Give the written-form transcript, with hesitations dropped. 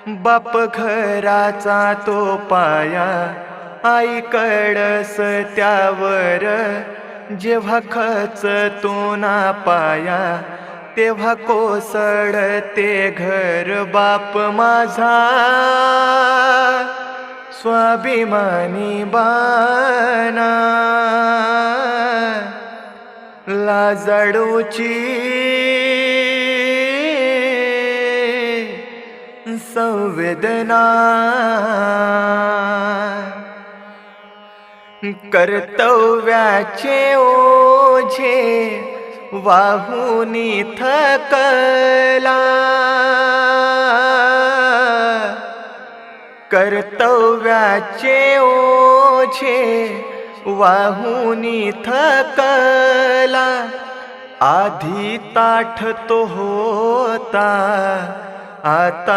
बाप घराचा तो पाया, आई कडस त्यावर जेव्हा खचतो ना पाया, तेव्हा कोसळते घर. बाप माझा स्वाभिमानी बाना, लाजाळूची संवेदना, कर्तव्याचे ओझे वाहुनी थकला, कर्तव्याचे ओझे वाहुनी थकला. आधी ताठ तो होता, आता